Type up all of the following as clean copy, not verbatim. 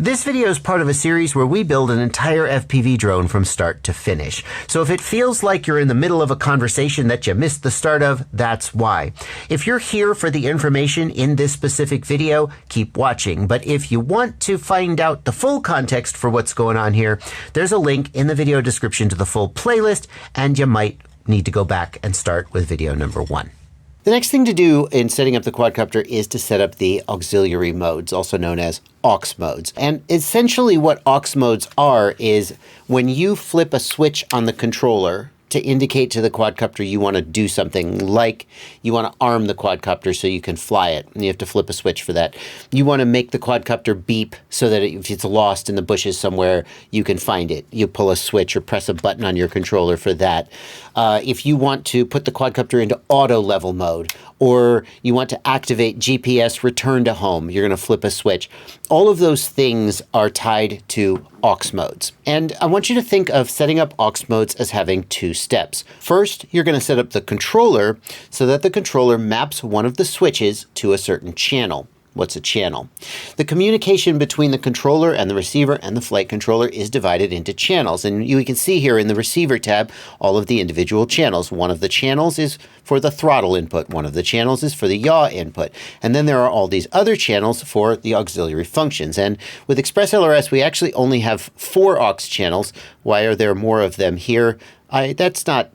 This video is part of a series where we build an entire FPV drone from start to finish. So if it feels like you're in the middle of a conversation that you missed the start of, that's why. If you're here for the information in this specific video, keep watching. But if you want to find out the full context for what's going on here, there's a link in the video description to the full playlist, and you might need to go back and start with video number 1. The next thing to do in setting up the quadcopter is to set up the auxiliary modes, also known as aux modes. And essentially what aux modes are is when you flip a switch on the controller to indicate to the quadcopter you want to do something, like you want to arm the quadcopter so you can fly it, and you have to flip a switch for that. You want to make the quadcopter beep so that if it's lost in the bushes somewhere, you can find it. You pull a switch or press a button on your controller for that. If you want to put the quadcopter into auto level mode, or you want to activate GPS return to home, you're going to flip a switch. All of those things are tied to aux modes. And I want you to think of setting up aux modes as having 2 steps. First, you're going to set up the controller so that the controller maps one of the switches to a certain channel. What's a channel? The communication between the controller and the receiver and the flight controller is divided into channels. And you can see here in the receiver tab all of the individual channels. One of the channels is for the throttle input. One of the channels is for the yaw input. And then there are all these other channels for the auxiliary functions. And with Express ELRS, we actually only have 4 aux channels. Why are there more of them here? That's not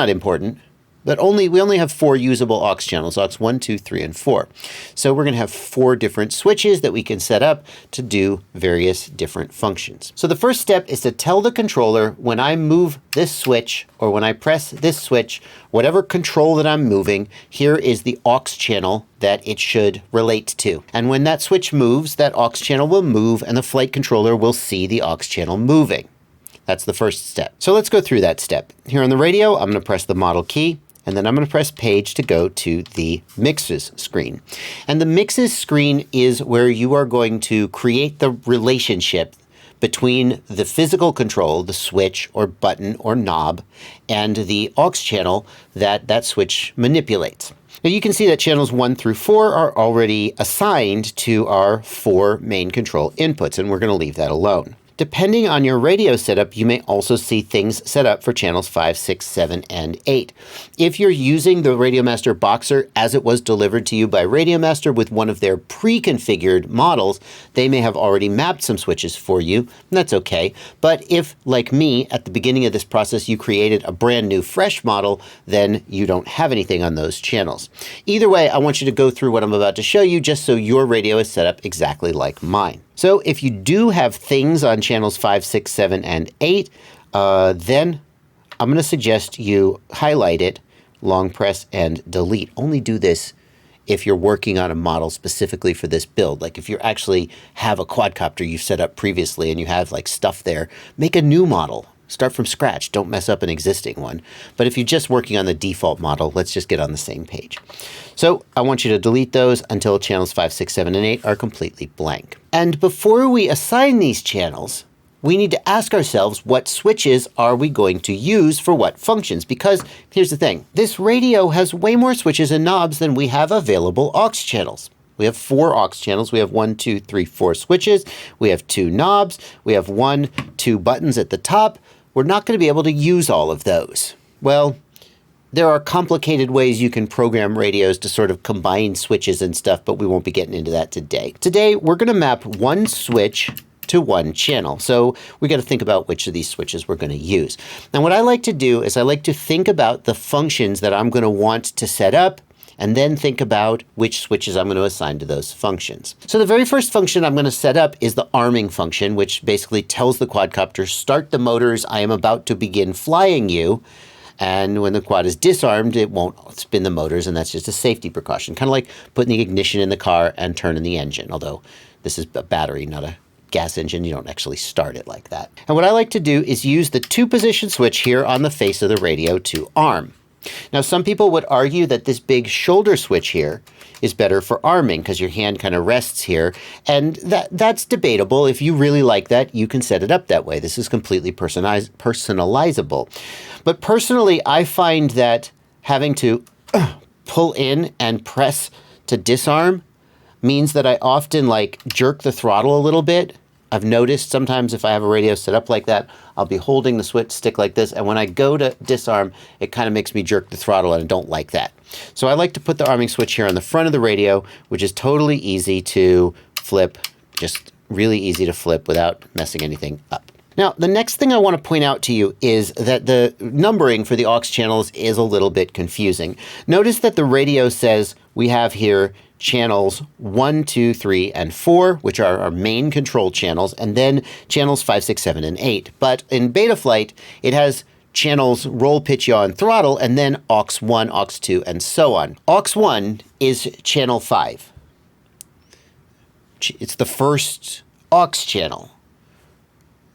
important. But we only have 4 usable aux channels, aux 1, 2, 3, and 4. So we're going to have 4 different switches that we can set up to do various different functions. So the first step is to tell the controller when I move this switch or when I press this switch, whatever control that I'm moving, here is the aux channel that it should relate to. And when that switch moves, that aux channel will move and the flight controller will see the aux channel moving. That's the first step. So let's go through that step. Here on the radio, I'm going to press the model key. And then I'm going to press page to go to the mixes screen. And the mixes screen is where you are going to create the relationship between the physical control, the switch or button or knob, and the aux channel that that switch manipulates. Now you can see that channels 1 through 4 are already assigned to our 4 main control inputs, and we're going to leave that alone. Depending on your radio setup, you may also see things set up for channels 5, 6, 7, and 8. If you're using the Radiomaster Boxer as it was delivered to you by Radiomaster with one of their pre-configured models, they may have already mapped some switches for you, and that's okay. But if, like me, at the beginning of this process, you created a brand new fresh model, then you don't have anything on those channels. Either way, I want you to go through what I'm about to show you just so your radio is set up exactly like mine. So if you do have things on channels 5, 6, 7, and 8, then I'm going to suggest you highlight it, long press, and delete. Only do this if you're working on a model specifically for this build. Like if you actually have a quadcopter you've set up previously and you have like stuff there, make a new model. Start from scratch. Don't mess up an existing one. But if you're just working on the default model, let's just get on the same page. So I want you to delete those until channels 5, 6, 7, and 8 are completely blank. And before we assign these channels, we need to ask ourselves what switches are we going to use for what functions? Because here's the thing. This radio has way more switches and knobs than we have available aux channels. We have 4 aux channels. We have 1, 2, 3, 4 switches. We have 2 knobs. We have 1, 2 buttons at the top. We're not going to be able to use all of those. Well, there are complicated ways you can program radios to sort of combine switches and stuff, but we won't be getting into that today. Today, we're going to map 1 switch to 1 channel. So we got to think about which of these switches we're going to use. Now, what I like to do is I like to think about the functions that I'm going to want to set up, and then think about which switches I'm going to assign to those functions. So the very first function I'm going to set up is the arming function, which basically tells the quadcopter, start the motors, I am about to begin flying you. And when the quad is disarmed, it won't spin the motors, and that's just a safety precaution. Kind of like putting the ignition in the car and turning the engine, although this is a battery, not a gas engine. You don't actually start it like that. And what I like to do is use the 2-position switch here on the face of the radio to arm. Now, some people would argue that this big shoulder switch here is better for arming because your hand kind of rests here, and that's debatable. If you really like that, you can set it up that way. This is completely personalizable. But personally, I find that having to pull in and press to disarm means that I often like jerk the throttle a little bit I've noticed sometimes if I have a radio set up like that, I'll be holding the switch stick like this, and when I go to disarm, it kind of makes me jerk the throttle, and I don't like that. So I like to put the arming switch here on the front of the radio, which is totally easy to flip, just really easy to flip without messing anything up. Now, the next thing I want to point out to you is that the numbering for the aux channels is a little bit confusing. Notice that the radio says we have here channels 1, 2, 3, and 4, which are our main control channels, and then channels 5, 6, 7, and 8. But in Betaflight, it has channels roll, pitch, yaw, and throttle, and then aux 1, aux 2, and so on. Aux 1 is channel 5. It's the first aux channel.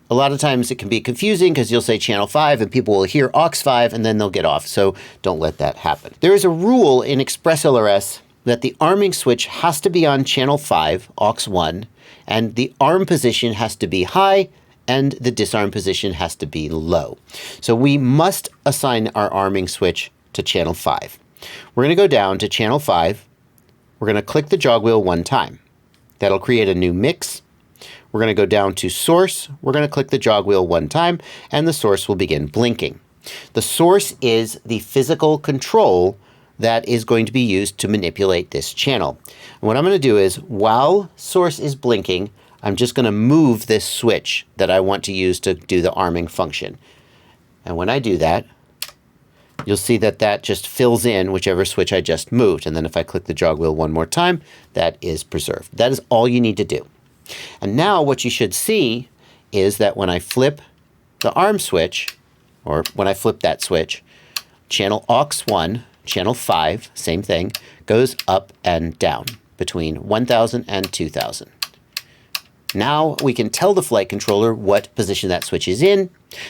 A lot of times it can be confusing because you'll say channel 5 and people will hear aux 5 and then they'll get off. So don't let that happen. There is a rule in Express ELRS that the arming switch has to be on channel 5, aux 1, and the arm position has to be high and the disarm position has to be low. So we must assign our arming switch to channel 5. We're going to go down to channel 5. We're going to click the jog wheel one time. That'll create a new mix. We're going to go down to source. We're going to click the jog wheel one time, and the source will begin blinking. The source is the physical control that is going to be used to manipulate this channel. And what I'm going to do is, while source is blinking, I'm just going to move this switch that I want to use to do the arming function. And when I do that, you'll see that that just fills in whichever switch I just moved. And then if I click the jog wheel one more time, that is preserved. That is all you need to do. And now what you should see is that when I flip the arm switch, or when I flip that switch, channel aux 1, channel 5, same thing, goes up and down between 1000 and 2000. Now we can tell the flight controller what position that switch is in.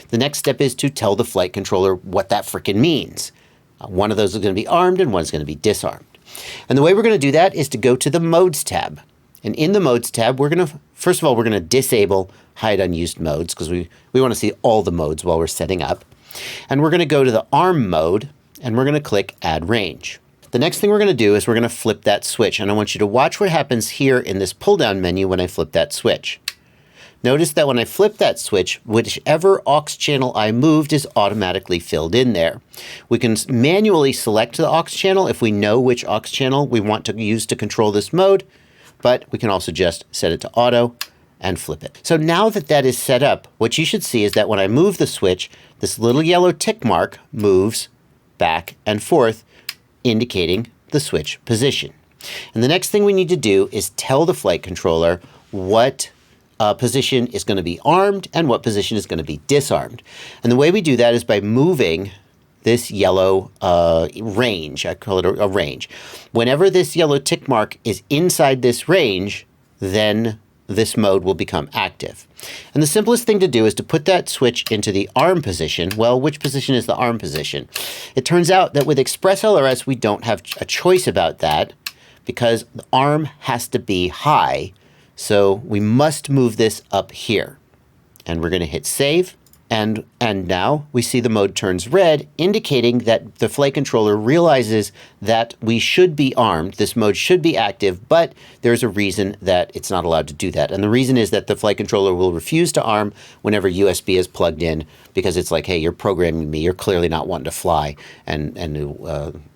The next step is to tell the flight controller what that frickin' means. One of those is going to be armed and one is going to be disarmed. And the way we're going to do that is to go to the Modes tab. And in the Modes tab, we're going to, first of all, we're going to disable hide unused modes because we want to see all the modes while we're setting up. And we're going to go to the arm mode and we're going to click add range. The next thing we're going to do is we're going to flip that switch. And I want you to watch what happens here in this pull down menu when I flip that switch. Notice that when I flip that switch, whichever aux channel I moved is automatically filled in there. We can manually select the aux channel if we know which aux channel we want to use to control this mode, but we can also just set it to auto and flip it. So now that that is set up, what you should see is that when I move the switch, this little yellow tick mark moves back and forth, indicating the switch position. And the next thing we need to do is tell the flight controller what position is going to be armed and what position is going to be disarmed. And the way we do that is by moving this yellow range. I call it a range. Whenever this yellow tick mark is inside this range, then this mode will become active. And the simplest thing to do is to put that switch into the arm position. Well, which position is the arm position? It turns out that with Express ELRS, we don't have a choice about that because the arm has to be high. So we must move this up here. And we're going to hit save. And now we see the mode turns red, indicating that the flight controller realizes that we should be armed. This mode should be active, but there's a reason that it's not allowed to do that. And the reason is that the flight controller will refuse to arm whenever USB is plugged in, because it's like, hey, you're programming me. You're clearly not wanting to fly, and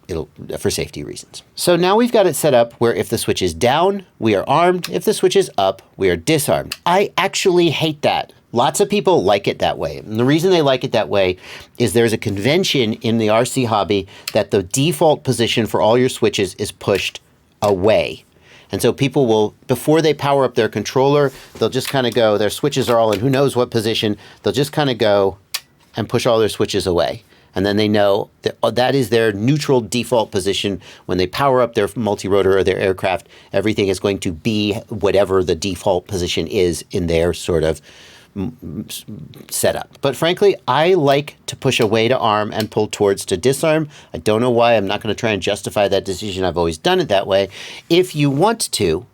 it'll for safety reasons. So now we've got it set up where if the switch is down, we are armed. If the switch is up, we are disarmed. I actually hate that. Lots of people like it that way. And the reason they like it that way is there's a convention in the RC hobby that the default position for all your switches is pushed away. And so people will, before they power up their controller, they'll just kind of go, their switches are all in who knows what position, they'll just kind of go and push all their switches away. And then they know that that is their neutral default position. When they power up their multi-rotor or their aircraft, everything is going to be whatever the default position is in their sort of setup. But frankly, I like to push away to arm and pull towards to disarm. I don't know why. I'm not going to try and justify that decision. I've always done it that way. If you want to,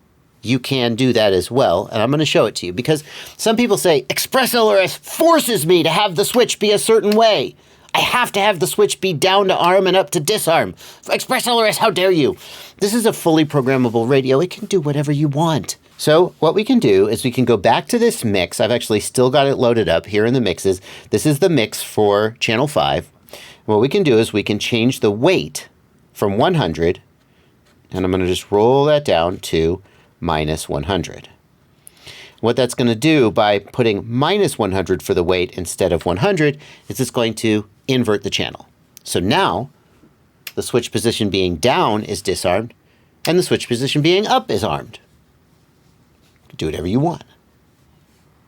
you can do that as well. And I'm going to show it to you because some people say, Express ELRS forces me to have the switch be a certain way. I have to have the switch be down to arm and up to disarm. Express ELRS, how dare you? This is a fully programmable radio. It can do whatever you want. So what we can do is we can go back to this mix. I've actually still got it loaded up here in the mixes. This is the mix for channel 5. What we can do is we can change the weight from 100, and I'm going to just roll that down to minus 100. What that's going to do by putting minus 100 for the weight instead of 100 is it's going to invert the channel. So now the switch position being down is disarmed and the switch position being up is armed. Do whatever you want.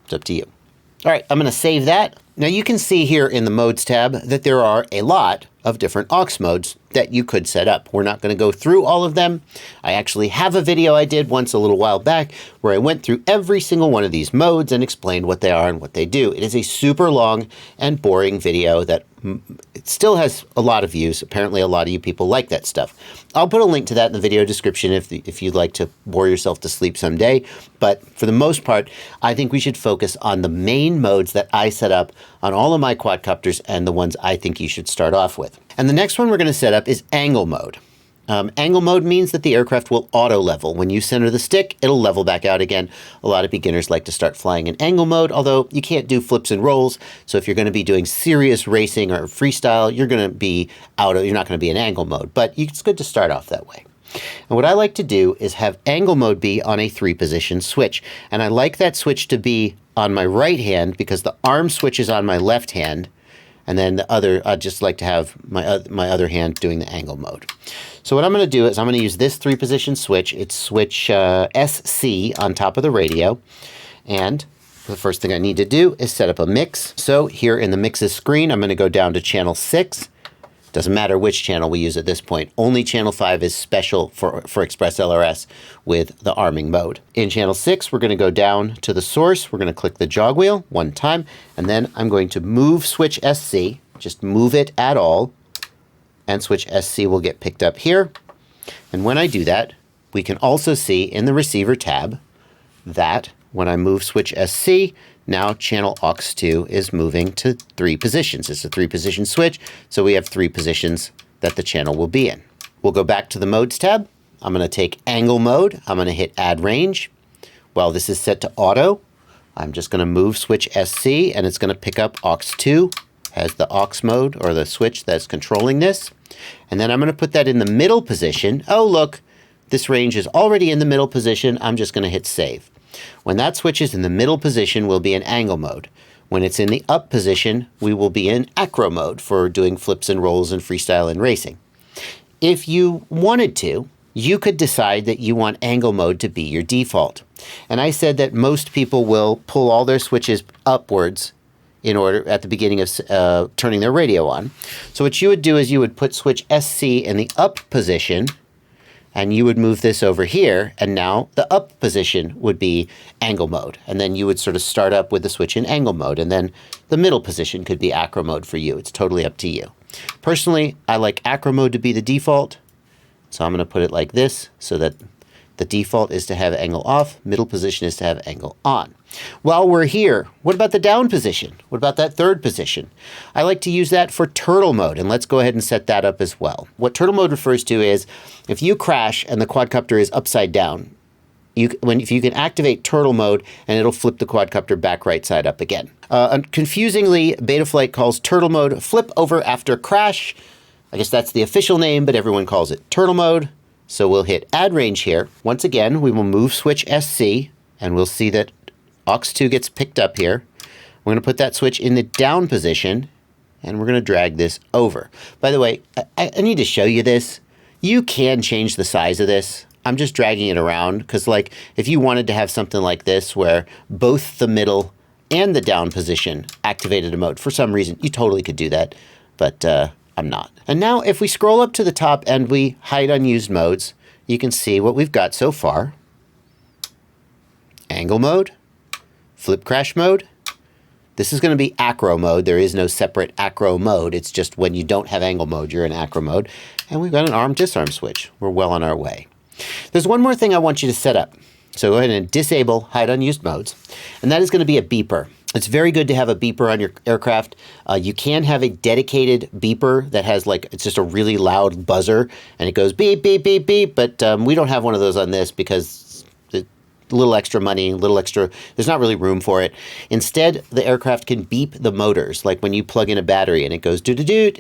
It's up to you. All right, I'm going to save that. Now you can see here in the Modes tab that there are a lot of different aux modes that you could set up. We're not going to go through all of them. I actually have a video I did once a little while back where I went through every single one of these modes and explained what they are and what they do. It is a super long and boring video that it still has a lot of views. Apparently a lot of you people like that stuff. I'll put a link to that in the video description if you'd like to bore yourself to sleep someday. But for the most part, I think we should focus on the main modes that I set up on all of my quadcopters and the ones I think you should start off with. And the next one we're going to set up is angle mode. Angle mode means that the aircraft will auto level. When you center the stick, it'll level back out again. A lot of beginners like to start flying in angle mode, although you can't do flips and rolls. So if you're going to be doing serious racing or freestyle, you're going to be you're not going to be in angle mode, but it's good to start off that way. And what I like to do is have angle mode be on a 3-position switch. And I like that switch to be on my right hand because the arm switch is on my left hand. And then the other, I just like to have my other hand doing the angle mode. So what I'm going to do is I'm going to use this 3-position switch. It's switch SC on top of the radio. And the first thing I need to do is set up a mix. So here in the mixes screen, I'm going to go down to channel 6. Doesn't matter which channel we use at this point. Only channel 5 is special for Express LRS with the arming mode. In channel 6, we're going to go down to the source. We're going to click the jog wheel one time, and then I'm going to move switch SC, just move it at all, and switch SC will get picked up here. And when I do that, we can also see in the receiver tab that when I move switch SC, now channel aux2 is moving to 3 positions. It's a 3-position switch, so we have 3 positions that the channel will be in. We'll go back to the Modes tab. I'm going to take angle mode. I'm going to hit add range. While this is set to auto, I'm just going to move switch SC, and it's going to pick up aux2 as the aux mode or the switch that's controlling this. And then I'm going to put that in the middle position. Oh, look, this range is already in the middle position. I'm just going to hit save. When that switch is in the middle position, we'll be in angle mode. When it's in the up position, we will be in acro mode for doing flips and rolls and freestyle and racing. If you wanted to, you could decide that you want angle mode to be your default. And I said that most people will pull all their switches upwards in order at the beginning of turning their radio on. So what you would do is you would put switch SC in the up position, and you would move this over here, and now the up position would be angle mode. And then you would sort of start up with the switch in angle mode, and then the middle position could be acro mode for you. It's totally up to you. Personally, I like acro mode to be the default, so I'm going to put it like this so that the default is to have angle off, middle position is to have angle on. While we're here, what about the down position? What about that 3rd position? I like to use that for turtle mode, and let's go ahead and set that up as well. What turtle mode refers to is if you crash and the quadcopter is upside down, if you can activate turtle mode, and it'll flip the quadcopter back right side up again. Confusingly, Betaflight calls turtle mode flip over after crash. I guess that's the official name, but everyone calls it turtle mode. So we'll hit add range here. Once again, we will move switch SC, and we'll see that aux2 gets picked up here. We're going to put that switch in the down position, and we're going to drag this over. By the way, I need to show you this. You can change the size of this. I'm just dragging it around because, like, if you wanted to have something like this where both the middle and the down position activated a mode, for some reason, you totally could do that, but I'm not. And now if we scroll up to the top and we hide unused modes, you can see what we've got so far. Angle mode, flip crash mode. This is going to be acro mode. There is no separate acro mode. It's just when you don't have angle mode, you're in acro mode. And we've got an arm disarm switch. We're well on our way. There's one more thing I want you to set up. So go ahead and disable hide unused modes. And that is going to be a beeper. It's very good to have a beeper on your aircraft. You can have a dedicated beeper that has it's just a really loud buzzer and it goes beep, beep, beep, beep. But we don't have one of those on this because a little extra money, a little extra, there's not really room for it. Instead, the aircraft can beep the motors. Like when you plug in a battery and it goes doo-doo-doo,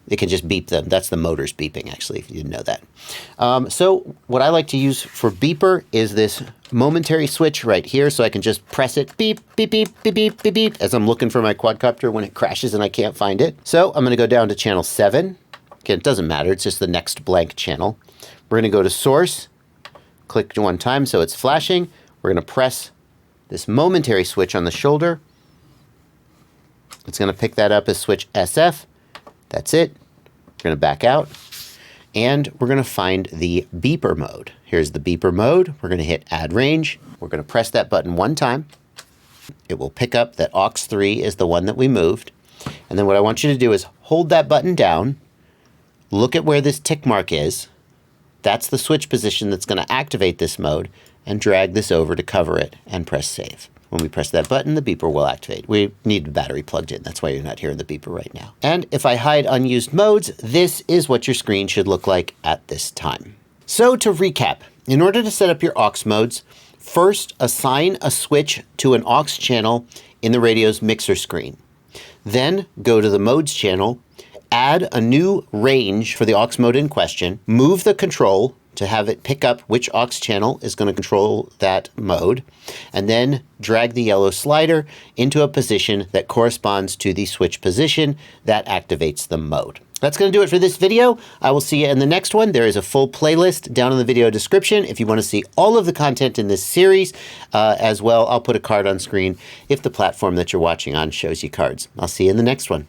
it can just beep them. That's the motors beeping, actually, if you didn't know that. So what I like to use for beeper is this momentary switch right here. So I can just press it, beep, beep, beep, beep, beep, beep, beep, as I'm looking for my quadcopter when it crashes and I can't find it. So I'm going to go down to channel 7. Again, it doesn't matter. It's just the next blank channel. We're going to go to source, click one time so it's flashing. We're going to press this momentary switch on the shoulder. It's going to pick that up as switch SF. That's it. We're going to back out and we're going to find the beeper mode. Here's the beeper mode. We're going to hit add range. We're going to press that button one time. It will pick up that aux 3 is the one that we moved. And then what I want you to do is hold that button down. Look at where this tick mark is. That's the switch position that's going to activate this mode, and drag this over to cover it and press save. When we press that button, the beeper will activate. We need the battery plugged in. That's why you're not hearing the beeper right now. And if I hide unused modes, this is what your screen should look like at this time. So to recap, in order to set up your aux modes, first assign a switch to an aux channel in the radio's mixer screen. Then go to the modes channel, add a new range for the aux mode in question, move the control to have it pick up which aux channel is going to control that mode, and then drag the yellow slider into a position that corresponds to the switch position that activates the mode. That's going to do it for this video. I will see you in the next one. There is a full playlist down in the video description if you want to see all of the content in this series. As well, I'll put a card on screen if the platform that you're watching on shows you cards. I'll see you in the next one.